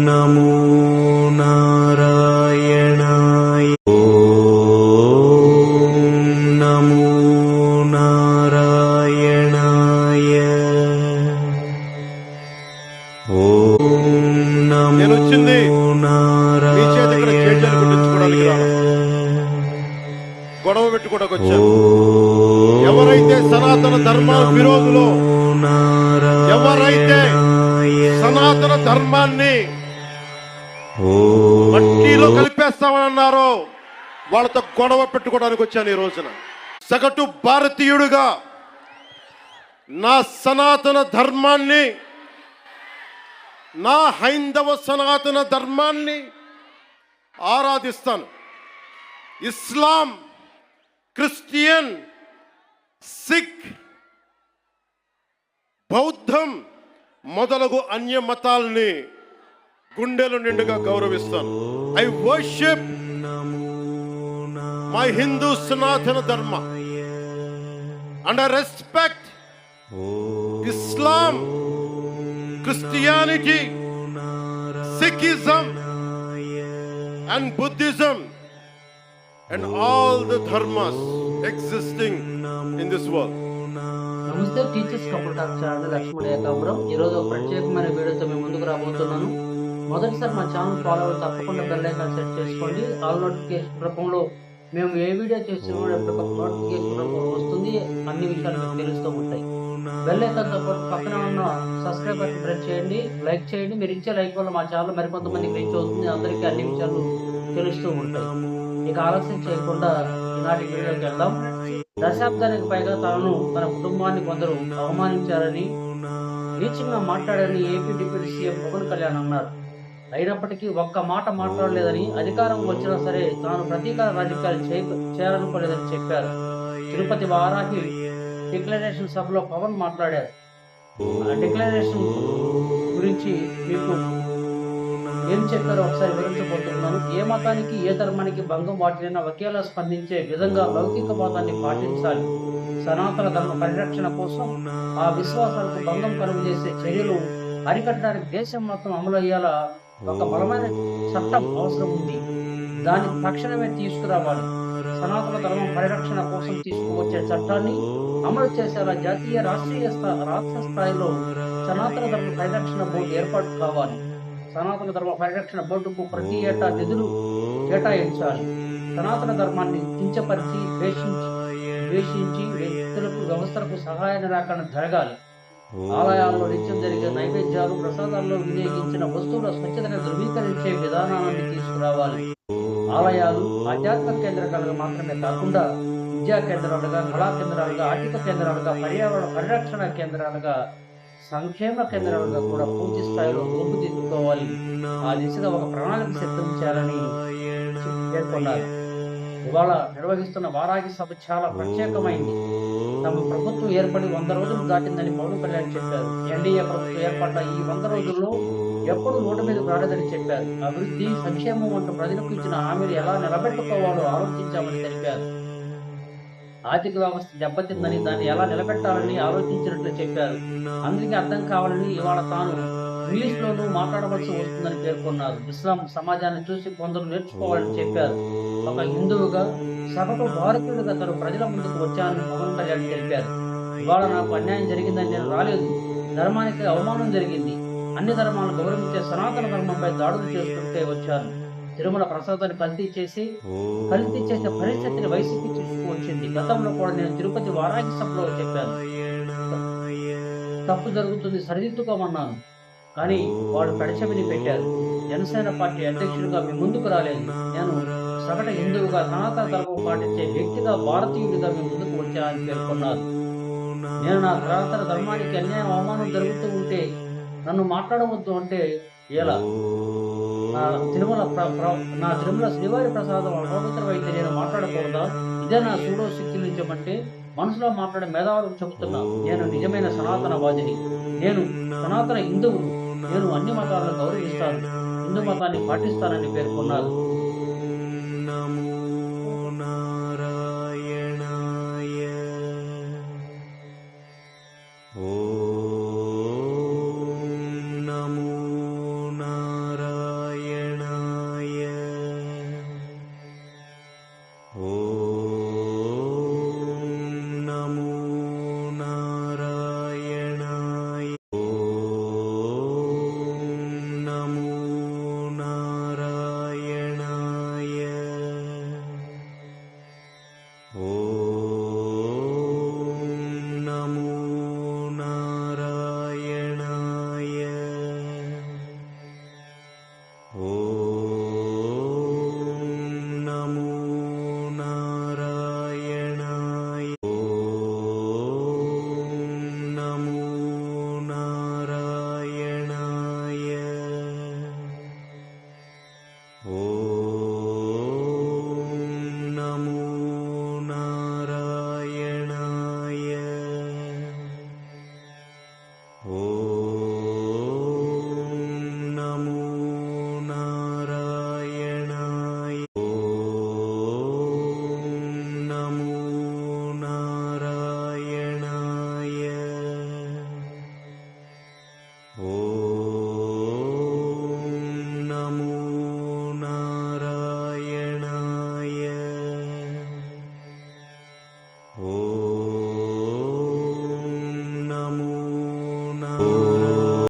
నమో నారాయణాయ. నమో నారాయణాయ. నేను వచ్చింది మీ చేతి ఇక్కడ చేతులు గుర్తించుకోవడానికి రాను, గొడవ పెట్టుకోవడానికి వచ్చాను. ఎవరైతే సనాతన ధర్మ విరోధులో, ఎవరైతే సనాతన ధర్మాన్ని మట్టిలో కలిపేస్తామన్నారో వాళ్ళతో గొడవ పెట్టుకోవడానికి వచ్చాను ఈ రోజున. సగటు భారతీయుడిగా నా సనాతన ధర్మాన్ని, నా హైందవ సనాతన ధర్మాన్ని ఆరాధిస్తాను. ఇస్లాం, క్రిస్టియన్, సిక్, బౌద్ధం మొదలగు అన్య మతాల్ని గుండెలు నిండుగా గౌరవిస్తాను. ఐ వర్షిప్ మై హిందూ సనాతన ధర్మ and I respect Islam, Christianity, Sikhism and Buddhism and all the dharmas existing in this world. నమస్తే, టీచర్స్ కపుల్ టాక్ ఛానల్ లక్ష్మణ ఏకాంబరం. ఈరోజు ఒక ప్రత్యేకమైన వీడియోతో మేము ముందుకు రాబోతున్నాను. మొదటిసారి మా ఛానల్ ఫాలో అవ్వాలి, తప్పకుండా బెల్ ఐకాన్ సెట్ చేసుకోండి. ఆల్ నోటిఫికేషన్ రూపంలో మేము ఏ వీడియో చేసినా నోటిఫికేషన్ రూపంలో వస్తుంది. అన్ని విషయాలు మీకు తెలుస్తూ ఉంటాయి. బెల్ ఐకాన్తో పాటు పక్కన ఉన్న సబ్స్క్రైబ్ బటన్ ప్రెస్ చేయండి, లైక్ చేయండి. మీరు ఇచ్చే లైక్ వల్ల మా ఛానల్ మరికొంతమందికి రీచ్ అవుతుంది, అందరికీ అన్ని విషయాలు తెలుస్తూ ఉంటాయి. ఇక ఆలస్యం చేయకుండా ఈనాటి వీడియోకి వెళ్దాం. దశాబ్దానికి పైగా తనను, తన కుటుంబాన్ని కొందరు అవమానించారని, నీచంగా మాట్లాడారని AP deputy CM Pawan Kalyan అన్నారు. అయినప్పటికీ ఒక్క మాట మాట్లాడలేదని, అధికారం వచ్చినా సరే తాను ప్రతీకార రాజకీయాలు చేయాలనుకోలేదని చెప్పారు. తిరుపతి వారాహి డిక్లరేషన్ సభలో పవన్ మాట్లాడారు. ఆ డిక్లరేషన్ గురించి మీకు ఏం చెప్పారో ఒకసారి వివరించబోతున్నాను. ఏ మతానికి, ఏ ధర్మానికి భంగం వాటినైనా ఒకేలా స్పందించే విధంగా లౌకికవాదాన్ని పాటించాలి. సనాతన ధర్మ పరిరక్షణ కోసం ఆ విశ్వాసాలకు భంగం కలుగజేసే చర్యలు అరికట్టడానికి దేశం మొత్తం అమలు అయ్యేలా ఒక బలమైన చట్టం అవసరం ఉంది. దాన్ని తక్షణమే తీసుకురావాలి. సనాతన ధర్మం పరిరక్షణ కోసం తీసుకువచ్చే చట్టాన్ని అమలు చేసేలా జాతీయ, రాష్ట్ర స్థాయిలో సనాతన ధర్మ పరిరక్షణ బోర్డు ఏర్పాటు కావాలి. సనాతన ధర్మ పరిరక్షణ బోర్డుకు ప్రతి ఏటా నిధులు కేటాయించాలి. సనాతన ధర్మాన్ని కించపరిచి ద్వేషించి వ్యక్తులకు, వ్యవస్థలకు సహాయ నిరాకరణ జరగాలి. ఆలయాల్లో నిత్యం జరిగే నైవేద్యాలు, ప్రసాదాల్లో వినియోగించిన వస్తువుల స్వచ్ఛతను ధృవీకరించే విధానాన్ని తీసుకురావాలి. ఆలయాలు ఆధ్యాత్మిక కేంద్రాలుగా మాత్రమే కాకుండా విద్యా కేంద్రాలుగా, కళా కేంద్రాలుగా, ఆర్థిక కేంద్రాలుగా, పర్యావరణ పరిరక్షణ కేంద్రాలుగా, సంక్షేమ కేంద్రాలుగా కూడా పూర్తి స్థాయిలో రూపుదిద్దుకోవాలి. ఆ దిశగా ఒక ప్రణాళిక సిద్ధం చేయాలని పేర్కొన్నారు. ఇవాళ నిర్వహిస్తున్న వారాహి సభ చాలా ప్రత్యేకమైంది. తమ ప్రభుత్వం ఏర్పడి 100 రోజులు దాటిందని పవన్ కళ్యాణ్ చెప్పారు. ఎన్డీఏ ప్రభుత్వం ఏర్పడ్డ ఈ 100 రోజుల్లో ఎప్పుడు నోటు మీదకు రాలేదని చెప్పారు. అభివృద్ధి, సంక్షేమం వంటి ప్రజలకు ఇచ్చిన హామీలు ఎలా నిలబెట్టుకోవాలో ఆలోచించామని తెలిపారు. ఆర్థిక వ్యవస్థ దెబ్బతిందని, దాన్ని ఎలా నిలబెట్టాలని ఆలోచించినట్లు చెప్పారు. అందరికీ అర్థం కావాలని ఇవాళ తాను ఇంగ్లీష్లోనూ మాట్లాడవలసి వస్తుందని పేర్కొన్నారు. ఇస్లాం సమాజాన్ని చూసి కొందరు నేర్చుకోవాలని చెప్పారు. ఒక హిందువుగా, సగటు భారతీయుడిగా తను ప్రజల ముందుకు వచ్చానని పవన్ కళ్యాణ్ తెలిపారు. ఇవాళ నాకు అన్యాయం జరిగిందని నేను రాలేదు. ధర్మానికి అవమానం జరిగింది. అన్ని ధర్మాలను గౌరవించే సనాతన ధర్మంపై దాడులు చేసుకుంటే వచ్చాను. తిరుమల ప్రసాదాన్ని కల్తీ చేసే పరిస్థితిని వైసీపీ తీసుకువచ్చింది. గతంలో కూడా నేను తిరుపతి వారాహి సభలో చెప్పాను. తప్పు జరుగుతుంది, సరిదిద్దుకోమన్నాను. కానీ వాళ్ళు పెడచెవిని పెట్టారు. జనసేన పార్టీ అధ్యక్షుడిగా మీ ముందుకు రాలేదు. నేను సగటు హిందువుగా, సనాతన ధర్మం పాటించే వ్యక్తిగా, భారతీయుడిగా మీ ముందుకు వచ్చానని పేర్కొన్నారు. నేను నా సనాతన ధర్మానికి అన్యాయం, అవమానం జరుగుతూ ఉంటే నన్ను మాట్లాడవద్దు అంటే ఎలా? నా తిరుమల శ్రీవారి ప్రసాదం అపవిత్రమైతే నేను మాట్లాడకూడదా? ఇదే నా సూడో శక్తి నుంచమంటే మనసులో మాట్లాడే మేధావులకు చెబుతున్నా. నేను నిజమైన సనాతనవాదిని. నేను సనాతన హిందువును. నేను అన్ని మతాలను గౌరవిస్తాను, హిందూ మతాన్ని పాటిస్తానని పేర్కొన్నారు. ఓం